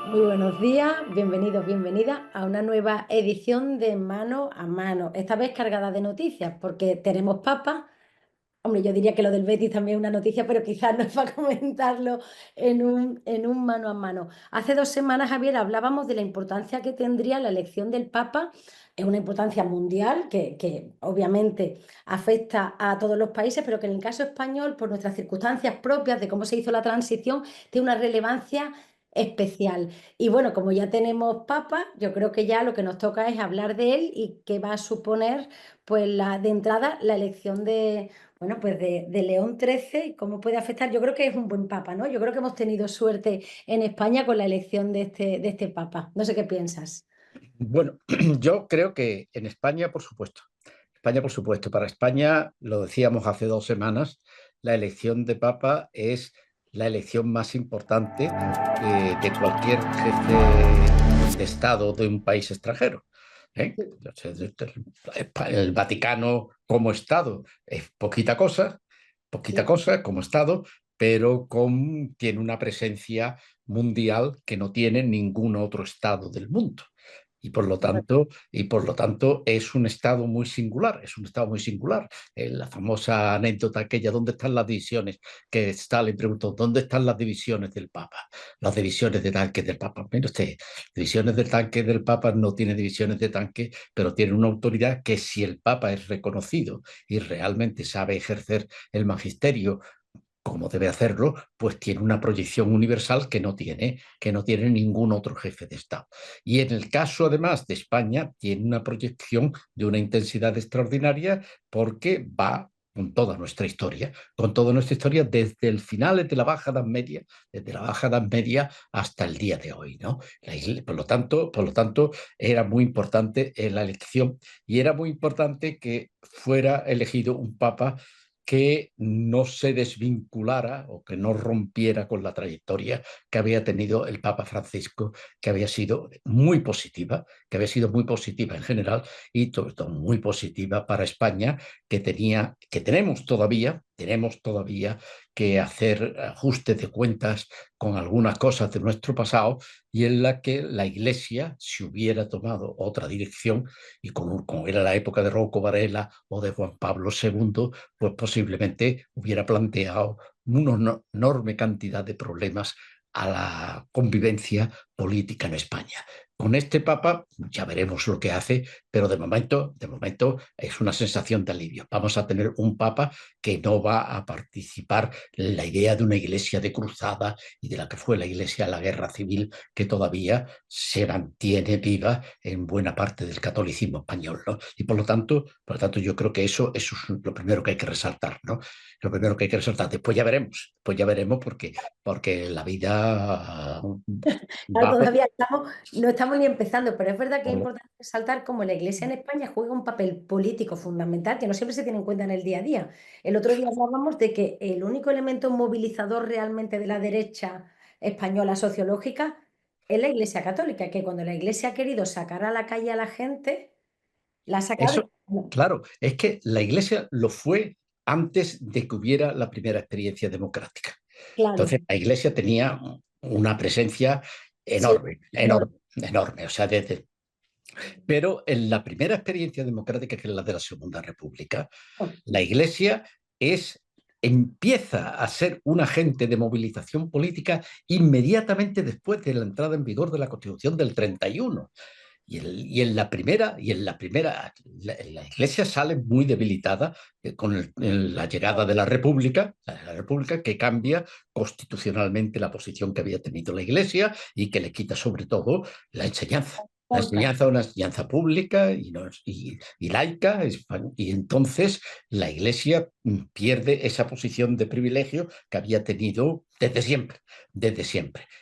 Muy buenos días, bienvenidos, bienvenidas a una nueva edición de Mano a Mano, esta vez cargada de noticias, porque tenemos papa. Hombre, yo diría que lo del Betis también es una noticia, pero quizás no es para comentarlo en un mano a mano. Hace 2 semanas, Javier, hablábamos de la importancia que tendría la elección del Papa. Es una importancia mundial que obviamente afecta a todos los países, pero que en el caso español, por nuestras circunstancias propias de cómo se hizo la transición, tiene una relevancia especial. Y bueno, como ya tenemos Papa, yo creo que ya lo que nos toca es hablar de él y qué va a suponer, pues, de entrada, la elección bueno, pues de León XIII y cómo puede afectar. Yo creo que es un buen papa, ¿no? Yo creo que hemos tenido suerte en España con la elección de este papa. No sé qué piensas. Bueno, yo creo que en España, por supuesto. España, por supuesto. Para España, lo decíamos hace 2 semanas, la elección de Papa es la elección más importante de cualquier jefe de Estado de un país extranjero. ¿Eh? O sea, el Vaticano como Estado es poquita Sí. cosa como Estado, pero tiene una presencia mundial que no tiene ningún otro Estado del mundo. Y por lo tanto es un estado muy singular, es un estado muy singular. La famosa anécdota aquella, ¿dónde están las divisiones? Que Stalin preguntó, ¿dónde están las divisiones del Papa? Las divisiones de tanques del Papa. Mire usted, divisiones de tanques del Papa no tiene divisiones de tanques, pero tiene una autoridad que si el Papa es reconocido y realmente sabe ejercer el magisterio como debe hacerlo, pues tiene una proyección universal que no tiene ningún otro jefe de Estado. Y en el caso, además, de España, tiene una proyección de una intensidad extraordinaria porque va con toda nuestra historia desde el final de la Baja Edad Media, desde la Baja Edad Media hasta el día de hoy, ¿no? Por lo tanto, era muy importante la elección y era muy importante que fuera elegido un papa que no se desvinculara o que no rompiera con la trayectoria que había tenido el Papa Francisco, que había sido muy positiva en general y sobre todo muy positiva para España, que tenemos todavía que hacer ajuste de cuentas con algunas cosas de nuestro pasado y en la que la Iglesia, si hubiera tomado otra dirección, y como era la época de Rocco Varela o de Juan Pablo II, pues posiblemente hubiera planteado una enorme cantidad de problemas a la convivencia política en España. Con este Papa ya veremos lo que hace, pero de momento es una sensación de alivio. Vamos a tener un Papa que no va a participar en la idea de una iglesia de cruzada y de la que fue la iglesia en la guerra civil, que todavía se mantiene viva en buena parte del catolicismo español, ¿no? Y por lo tanto, yo creo que eso es lo primero que hay que resaltar, ¿no? Lo primero que hay que resaltar. Después ya veremos porque la vida Claro, va a... todavía no estamos ni empezando, pero es verdad que es importante resaltar cómo la Iglesia en España juega un papel político fundamental que no siempre se tiene en cuenta en el día a día. El otro día hablábamos de que el único elemento movilizador realmente de la derecha española sociológica es la Iglesia católica, que cuando la Iglesia ha querido sacar a la calle a la gente, la ha sacado. Eso, claro, es que la Iglesia lo fue antes de que hubiera la primera experiencia democrática. Claro, Entonces, la Iglesia tenía una presencia sí, enorme, no, enorme, enorme. O sea, pero en la primera experiencia democrática, que es la de la Segunda República, no, la Iglesia empieza a ser un agente de movilización política inmediatamente después de la entrada en vigor de la Constitución del 31. Y en la Iglesia sale muy debilitada con la llegada de la República, que cambia constitucionalmente la posición que había tenido la Iglesia y que le quita sobre todo la enseñanza. La importa. enseñanza, una enseñanza pública y laica, y entonces la Iglesia pierde esa posición de privilegio que había tenido desde siempre.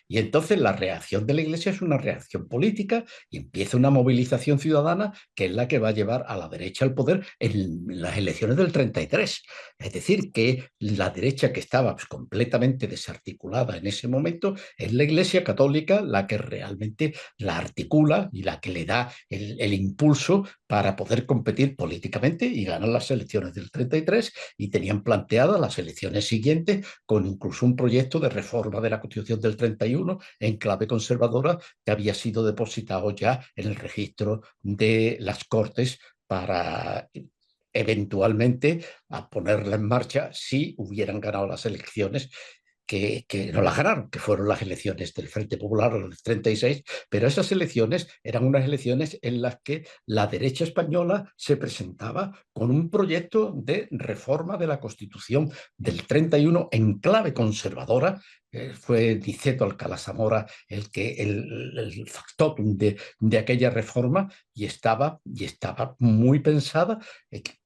Y entonces la reacción de la Iglesia es una reacción política y empieza una movilización ciudadana que es la que va a llevar a la derecha al poder en las elecciones del 33. Es decir, que la derecha, que estaba pues completamente desarticulada en ese momento, es la Iglesia católica la que realmente la articula y la que le da el impulso para poder competir políticamente y ganar las elecciones del 33 y tenían planteadas las elecciones siguientes con incluso un proyecto de reforma de la Constitución del 31 en clave conservadora que había sido depositado ya en el registro de las Cortes para eventualmente a ponerla en marcha si hubieran ganado las elecciones que no las ganaron, que fueron las elecciones del Frente Popular del 36, pero esas elecciones eran unas elecciones en las que la derecha española se presentaba con un proyecto de reforma de la Constitución del 31 en clave conservadora. Fue Niceto Alcalá Zamora el factotum de aquella reforma y estaba muy pensada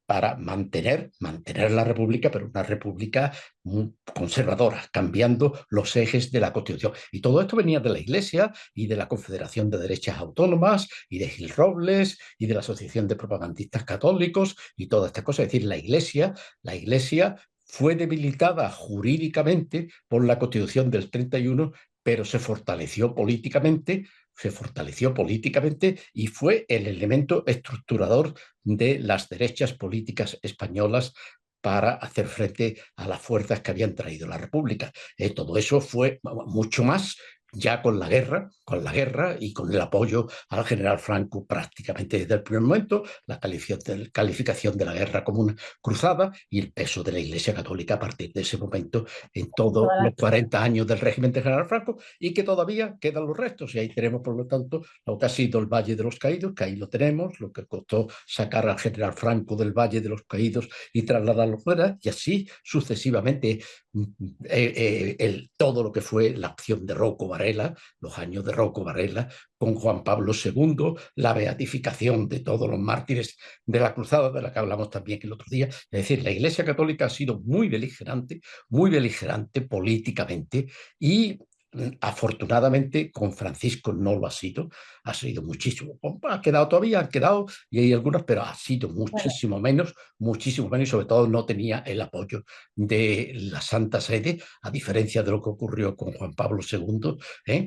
para mantener la república, pero una república muy conservadora, cambiando los ejes de la Constitución. Y todo esto venía de la Iglesia y de la Confederación de Derechas Autónomas y de Gil Robles y de la Asociación de Propagandistas Católicos y toda esta cosa. Es decir, la Iglesia fue debilitada jurídicamente por la Constitución del 31, pero se fortaleció políticamente y fue el elemento estructurador de las derechas políticas españolas para hacer frente a las fuerzas que habían traído la República. Todo eso fue mucho más ya con la guerra y con el apoyo al general Franco prácticamente desde el primer momento, la calificación de la guerra como una cruzada y el peso de la Iglesia Católica a partir de ese momento en todos Toda los la... 40 años del régimen del general Franco y que todavía quedan los restos. Y ahí tenemos, por lo tanto, lo que ha sido el Valle de los Caídos, que ahí lo tenemos, lo que costó sacar al general Franco del Valle de los Caídos y trasladarlo fuera, y así sucesivamente todo lo que fue la acción de Rocco Varela, los años de Rocco Varela, con Juan Pablo II, la beatificación de todos los mártires de la cruzada, de la que hablamos también el otro día. Es decir, la Iglesia Católica ha sido muy beligerante políticamente y afortunadamente con Francisco no lo ha sido muchísimo. Ha quedado todavía, han quedado y hay algunas, pero ha sido Bueno, muchísimo menos y sobre todo no tenía el apoyo de la Santa Sede, a diferencia de lo que ocurrió con Juan Pablo II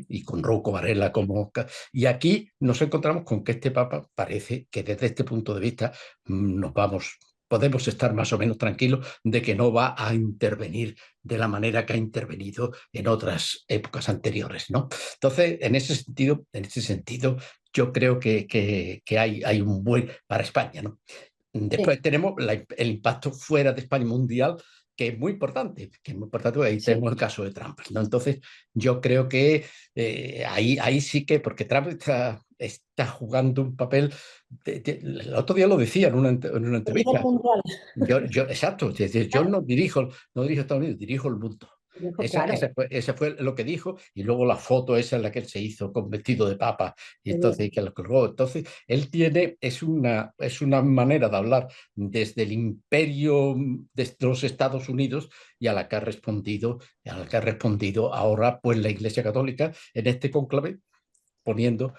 y con Rocco Varela como... Y aquí nos encontramos con que este Papa parece que desde este punto de vista nos vamos podemos estar más o menos tranquilos de que no va a intervenir de la manera que ha intervenido en otras épocas anteriores, ¿no? Entonces, en ese sentido yo creo que hay un buen para España, ¿no? sí, Después tenemos el impacto fuera de España mundial, que es muy importante, porque ahí sí. tenemos el caso de Trump, ¿no? Entonces, yo creo que ahí sí que, porque Trump está jugando un papel, el otro día lo decía en una Líder entrevista, mundial. exacto, es decir, yo no dirijo Estados Unidos, dirijo el mundo. Dijo, Esa, claro, esa, fue, esa fue lo que dijo, y luego la foto esa en la que él se hizo con vestido de papa, y qué entonces bien. que lo colgó. Entonces, es una manera de hablar desde el imperio de los Estados Unidos y a la que ha respondido ahora pues la Iglesia Católica en este cónclave poniendo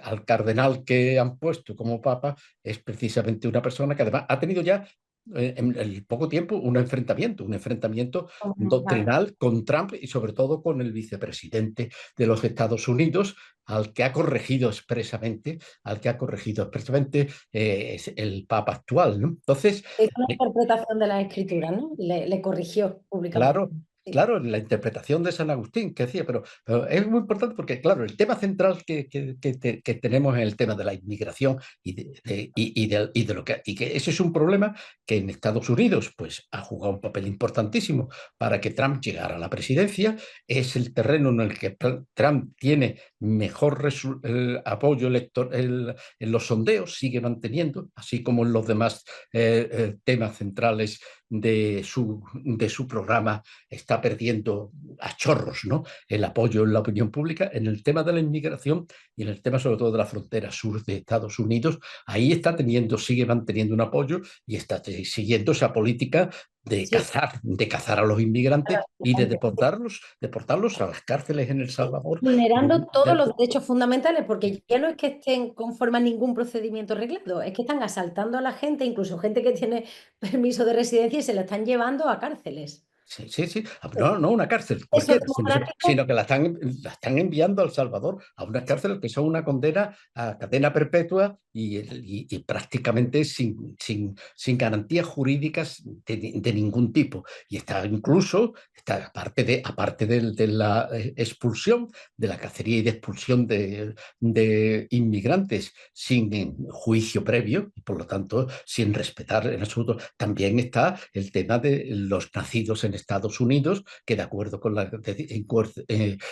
al cardenal que han puesto como papa, es precisamente una persona que además ha tenido ya en el poco tiempo un enfrentamiento Claro. doctrinal con Trump y sobre todo con el vicepresidente de los Estados Unidos, al que ha corregido expresamente es el papa actual, ¿no? Entonces, Es una interpretación de la escritura, ¿no? Le corrigió públicamente. claro, Sí, claro, la interpretación de San Agustín que decía, pero es muy importante porque, claro, el tema central que tenemos es el tema de la inmigración y que ese es un problema que en Estados Unidos pues, ha jugado un papel importantísimo para que Trump llegara a la presidencia. Es el terreno en el que Trump tiene mejor apoyo electoral en los sondeos, sigue manteniendo, así como en los demás temas centrales de su programa, está perdiendo a chorros, ¿no? El apoyo en la opinión pública en el tema de la inmigración y en el tema sobre todo de la frontera sur de Estados Unidos. Ahí sigue manteniendo un apoyo y está siguiendo esa política sí, de cazar a los inmigrantes y de sí. deportarlos a las cárceles en El Salvador. Vulnerando todos los derechos fundamentales, porque ya no es que estén conforme a ningún procedimiento reglado, es que están asaltando a la gente, incluso gente que tiene permiso de residencia y se la están llevando a cárceles. Sí, sí, sí. No, no una cárcel Eso cualquiera, democrático, sino que la están enviando a El Salvador a unas cárceles que son una condena a cadena perpetua y prácticamente sin garantías jurídicas de ningún tipo. Y está incluso, está, aparte de la expulsión, de la cacería y de expulsión de inmigrantes sin juicio previo y por lo tanto sin respetar en absoluto, también está el tema de los nacidos en Estados Unidos, que de acuerdo con la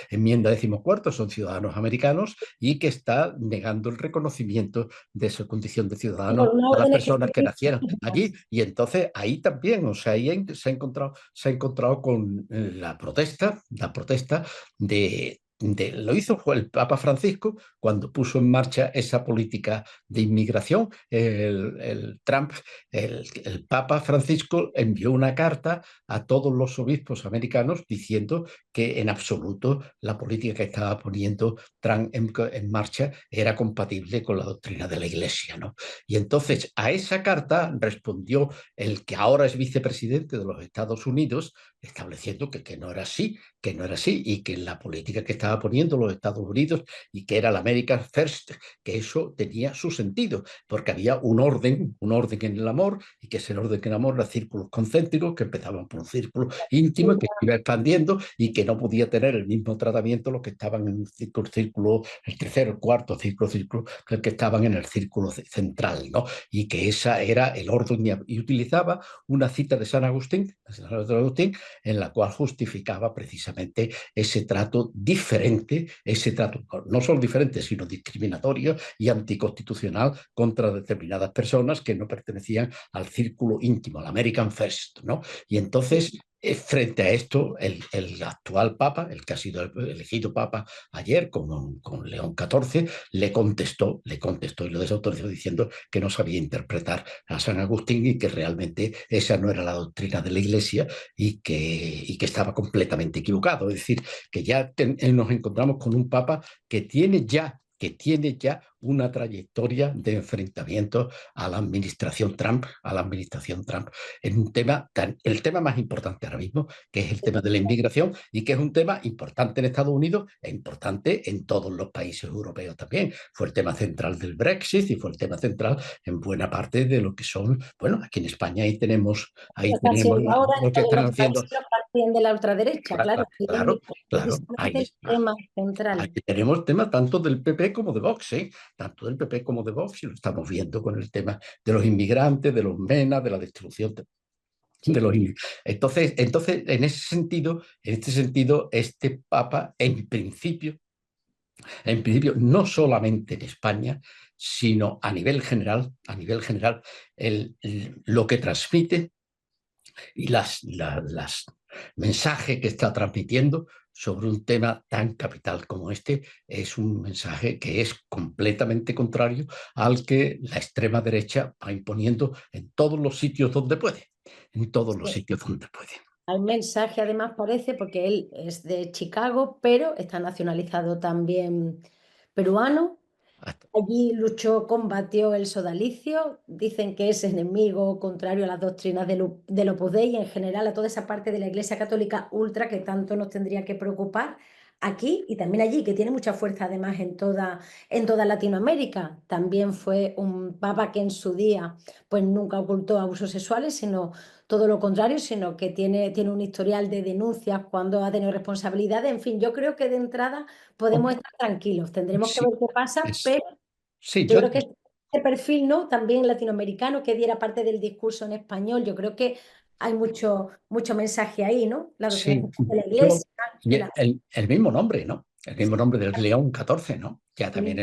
enmienda 14 son ciudadanos americanos y que está negando el reconocimiento de su condición de ciudadanos por una a las orden personas que ejecutiva. nacieron allí. Y entonces ahí también, o sea, ahí se ha encontrado con la protesta lo hizo fue el Papa Francisco cuando puso en marcha esa política de inmigración. El Trump, el Papa Francisco envió una carta a todos los obispos americanos diciendo que en absoluto la política que estaba poniendo Trump en marcha era compatible con la doctrina de la Iglesia, ¿no? Y entonces a esa carta respondió el que ahora es vicepresidente de los Estados Unidos, estableciendo que no era así, que no era así, y que la política que estaba poniendo los Estados Unidos y que era la American First, que eso tenía su sentido, porque había un orden en el amor, y que ese orden en el amor era círculos concéntricos que empezaban por un círculo íntimo que se iba expandiendo y que no podía tener el mismo tratamiento los que estaban en el círculo, el tercero, el cuarto círculo, que el que estaban en el círculo central, ¿no? Y que esa era el orden y utilizaba una cita de San Agustín, en la cual justificaba precisamente ese trato diferente, ese trato no solo diferente, sino discriminatorio y anticonstitucional contra determinadas personas que no pertenecían al círculo íntimo, al American First, ¿no? Y entonces, frente a esto, el actual Papa, el que ha sido elegido Papa ayer con León XIV, le contestó y lo desautorizó diciendo que no sabía interpretar a San Agustín y que realmente esa no era la doctrina de la Iglesia y que estaba completamente equivocado. Es decir, que ya nos encontramos con un Papa que tiene ya una trayectoria de enfrentamiento a la administración Trump, en un tema el tema más importante ahora mismo, que es el tema de la inmigración, y que es un tema importante en Estados Unidos e importante en todos los países europeos también. Fue el tema central del Brexit y fue el tema central en buena parte de lo que son, bueno, aquí en España lo ahí está tenemos haciendo ahora en lo que todos están los países, haciendo. lo partiendo de la ultraderecha, claro, y la Claro, inmigración, claro, precisamente ahí el está. tema Aquí central. tenemos temas tanto del PP como de Vox, ¿eh? Tanto del PP como de Vox, y lo estamos viendo con el tema de los inmigrantes, de los MENA, de la destrucción de Sí. los inmigrantes. Entonces, en este sentido, este Papa, en principio, no solamente en España, sino a nivel general, lo que transmite y las mensajes que está transmitiendo sobre un tema tan capital como este es un mensaje que es completamente contrario al que la extrema derecha va imponiendo en todos los sitios donde puede, en todos los Sí. sitios donde puede. Hay mensaje, además, parece, porque él es de Chicago, pero está nacionalizado también peruano. Hasta, Allí luchó, combatió el sodalicio. Dicen que es enemigo contrario a las doctrinas del Opus Dei y en general a toda esa parte de la Iglesia Católica ultra que tanto nos tendría que preocupar aquí y también allí, que tiene mucha fuerza además en toda Latinoamérica. También fue un papa que en su día pues nunca ocultó abusos sexuales, sino todo lo contrario, sino que tiene un historial de denuncias cuando ha tenido responsabilidades. En fin, yo creo que de entrada podemos hombre, estar tranquilos. Tendremos que sí, ver qué pasa, es, pero sí, yo creo que este perfil, ¿no? También latinoamericano, que diera parte del discurso en español, yo creo que hay mucho mensaje ahí, ¿no? La doctrina sí, de la yo, Iglesia. y el mismo nombre, ¿no? El mismo nombre del León XIV, ¿no? Ya Sí, también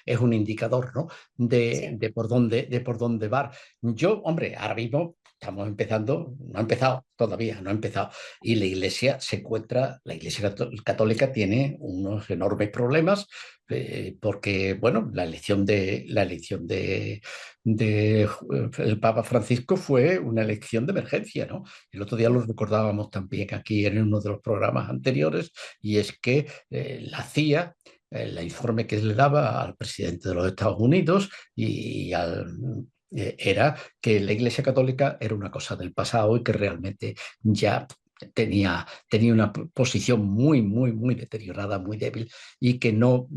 es un indicador, ¿no? sí, De por dónde va. Yo, hombre, ahora mismo estamos empezando, no ha empezado todavía, no ha empezado. Y la Iglesia Católica tiene unos enormes problemas, porque, bueno, la elección de el Papa Francisco fue una elección de emergencia, ¿no? El otro día lo recordábamos también aquí en uno de los programas anteriores, y es que la CIA, el informe que le daba al presidente de los Estados Unidos era que la Iglesia Católica era una cosa del pasado y que realmente ya tenía una posición muy, muy, muy deteriorada, muy débil, y que no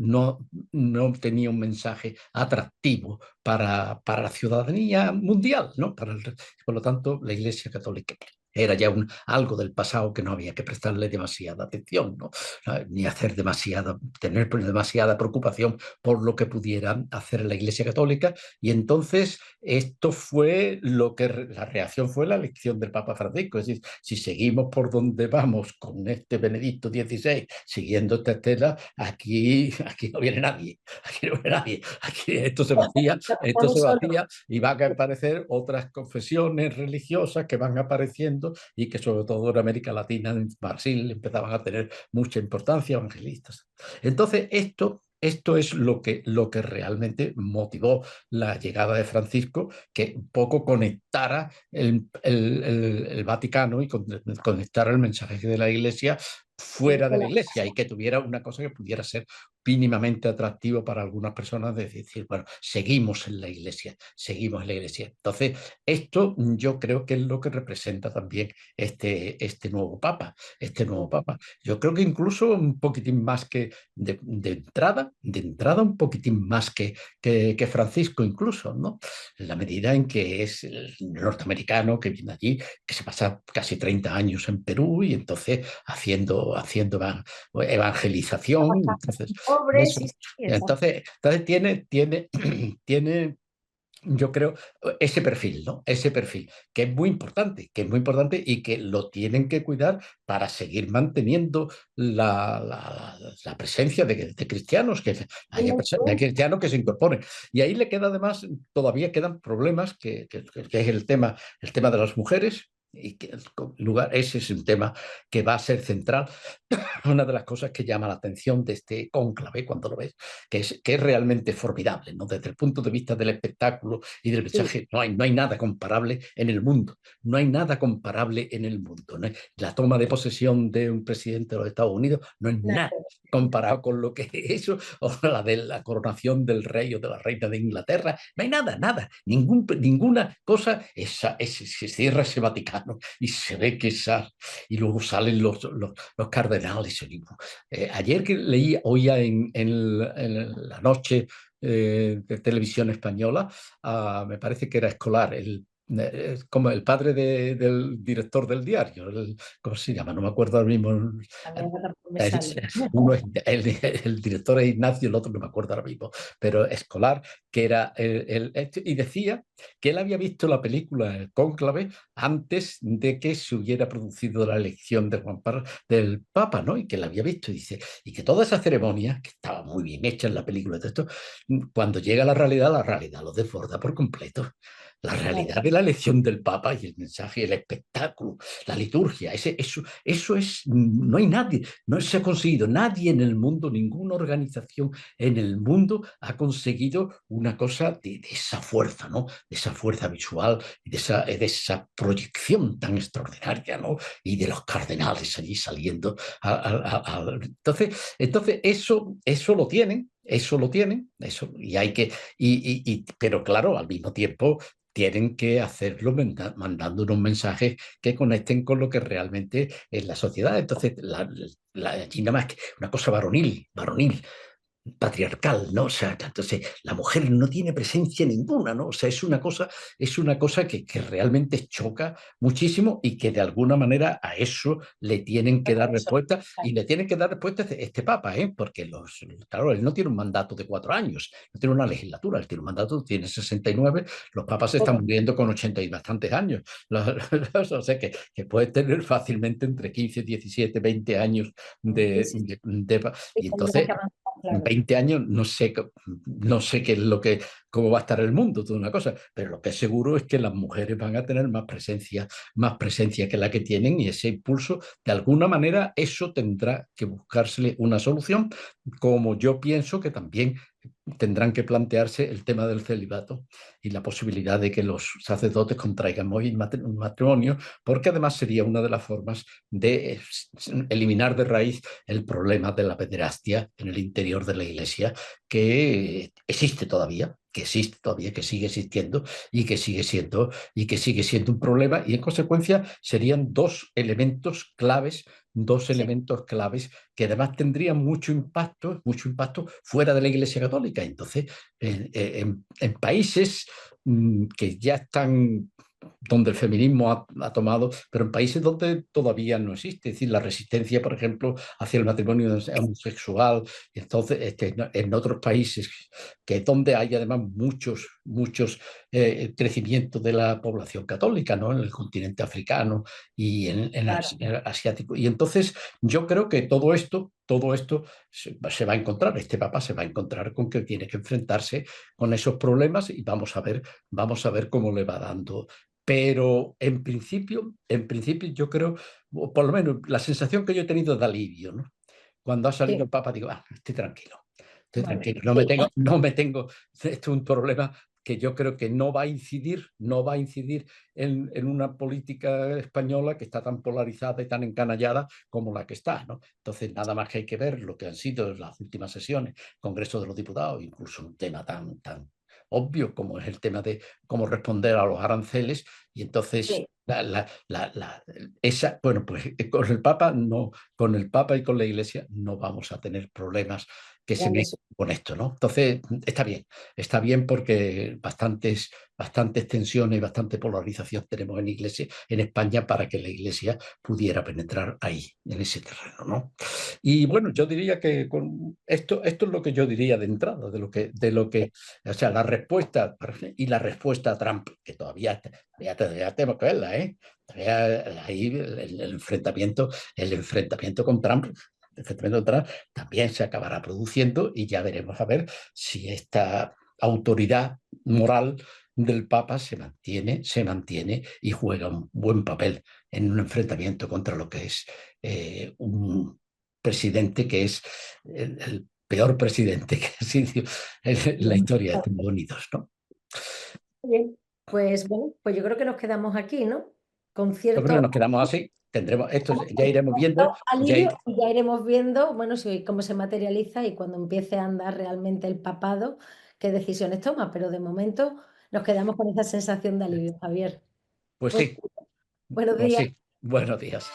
tenía un mensaje atractivo para la ciudadanía mundial, ¿no? Por lo tanto, la Iglesia Católica era ya algo del pasado que no había que prestarle demasiada atención, ¿no? Ni tener demasiada preocupación por lo que pudiera hacer la Iglesia Católica. Y entonces esto fue la reacción fue la elección del Papa Francisco. Es decir, si seguimos por donde vamos con este Benedicto XVI, siguiendo esta estela, aquí no viene nadie, aquí no viene nadie, aquí esto se Estamos solos. vacía y van a aparecer otras confesiones religiosas que van apareciendo y que sobre todo en América Latina, en Brasil, empezaban a tener mucha importancia, evangelistas. Entonces, esto es lo que realmente motivó la llegada de Francisco, que un poco conectara el Vaticano y conectara el mensaje de la Iglesia fuera de la Iglesia, y que tuviera una cosa que pudiera ser mínimamente atractivo para algunas personas, de decir, bueno, seguimos en la Iglesia, seguimos en la Iglesia. Entonces, esto yo creo que es lo que representa también este nuevo Papa, Yo creo que incluso un poquitín más que de entrada un poquitín más que Francisco incluso, ¿no? En la medida en que es el norteamericano que viene allí, que se pasa casi 30 años en Perú y entonces haciendo evangelización. Entonces, Pobres, eso, sí, sí, exacto. entonces tiene, yo creo, ese perfil, ¿no? Ese perfil, que es muy importante y que lo tienen que cuidar para seguir manteniendo la presencia de cristianos, que de cristianos que se incorporen. Y ahí le queda además, todavía quedan problemas, que es el tema de las mujeres. Y que ese es un tema que va a ser central. Una de las cosas que llama la atención de este cónclave, cuando lo ves, que es realmente formidable, ¿no? Desde el punto de vista del espectáculo y del Sí, mensaje, no hay nada comparable en el mundo. No hay nada comparable en el mundo, ¿no? La toma de posesión de un presidente de los Estados Unidos no es nada nada. comparado con lo que es eso, o la de la coronación del rey o de la reina de Inglaterra. No hay nada, ninguna cosa. Se cierra ese Vaticano y se ve que y luego salen los cardenales. Ayer que oía en la noche de televisión española, me parece que era Escolar, como el padre del director del diario, ¿cómo se llama? No me acuerdo ahora mismo. A mí ahora tampoco me El, sale. uno el director es Ignacio, el otro no me acuerdo ahora mismo, pero Escolar, que era y decía que él había visto la película El Cónclave antes de que se hubiera producido la elección de del Papa, ¿no? Y que la había visto, y dice, y que toda esa ceremonia, que estaba muy bien hecha en la película de esto, cuando llega a la realidad lo desborda por completo. La Claro, realidad de la elección del Papa y el mensaje, el espectáculo, la liturgia, eso es, no hay nadie, no se ha conseguido, nadie en el mundo, ninguna organización en el mundo ha conseguido una cosa de esa fuerza, ¿no? De esa fuerza visual y de esa proyección tan extraordinaria, ¿no? Y de los cardenales allí saliendo. Entonces eso lo tienen, y hay que, pero claro, al mismo tiempo tienen que hacerlo mandando unos mensajes que conecten con lo que realmente es la sociedad. Entonces, allí nada más que una cosa varonil, patriarcal, ¿no? O sea, entonces la mujer no tiene presencia ninguna, ¿no? O sea, es una cosa que realmente choca muchísimo, y que de alguna manera a eso le tienen que dar eso. respuesta, y le tienen que dar respuesta este Papa, ¿eh? Porque claro, él no tiene un mandato de 4 años, no tiene una legislatura, él tiene un mandato, tiene 69, los papas se están muriendo con 80 y bastantes años, o sea que puede tener fácilmente entre 15, 17, 20 años Sí, de, sí, de, de sí, y tendrá entonces que avanzar, claro. 20 años, no sé qué es cómo va a estar el mundo, toda una cosa, pero lo que es seguro es que las mujeres van a tener más presencia que la que tienen, y ese impulso, de alguna manera, eso tendrá que buscársele una solución, como yo pienso que también tendrán que plantearse el tema del celibato y la posibilidad de que los sacerdotes contraigan un matrimonio, porque además sería una de las formas de eliminar de raíz el problema de la pederastia en el interior de la Iglesia, que existe todavía, que existe todavía, que sigue existiendo y que sigue siendo un problema. Y en consecuencia serían dos Sí, elementos claves que además tendrían mucho impacto fuera de la Iglesia Católica. Entonces, en países que ya están donde el feminismo ha tomado, pero en países donde todavía no existe, es decir, la resistencia, por ejemplo, hacia el matrimonio homosexual, entonces en otros países que es donde hay además muchos crecimientos de la población católica, ¿no? En el continente africano y claro. el asiático. Y entonces yo creo que todo esto se va a encontrar, este Papa se va a encontrar con que tiene que enfrentarse con esos problemas y vamos a ver cómo le va dando. Pero en principio yo creo, o por lo menos la sensación que yo he tenido es de alivio, ¿no? Cuando ha salido Sí, el Papa digo, estoy bueno, tranquilo, sí, no me tengo, esto es un problema que yo creo que no va a incidir en una política española que está tan polarizada y tan encanallada como la que está, ¿no? Entonces, nada más que hay que ver lo que han sido las últimas sesiones, Congreso de los Diputados, incluso un tema tan obvio como es el tema de cómo responder a los aranceles, y entonces sí, bueno, pues con el Papa no, con el Papa y con la Iglesia no vamos a tener problemas que se me grandes. con esto, ¿no? Entonces, está bien porque bastantes tensiones y bastante polarización tenemos en Iglesia, en España, para que la Iglesia pudiera penetrar ahí, en ese terreno, ¿no? Y bueno, yo diría que con esto es lo que yo diría de entrada, o sea, la respuesta y la respuesta a Trump, que todavía tenemos que verla, ¿eh? Todavía ahí el enfrentamiento con Trump, también se acabará produciendo y ya veremos a ver si esta autoridad moral del Papa se mantiene y juega un buen papel en un enfrentamiento contra lo que es un presidente que es el peor presidente que ha sido en la historia de Estados Unidos, ¿no? Muy bien. Pues bueno, pues yo creo que nos quedamos aquí, ¿no? Con Yo creo que cierto nos quedamos así, tendremos esto, ya iremos viendo, cierto alivio y ya iremos viendo, bueno, si, cómo se materializa y cuando empiece a andar realmente el papado, qué decisiones toma. Pero de momento nos quedamos con esa sensación de alivio, Javier. pues Pues sí, buenos pues días. sí, buenos días.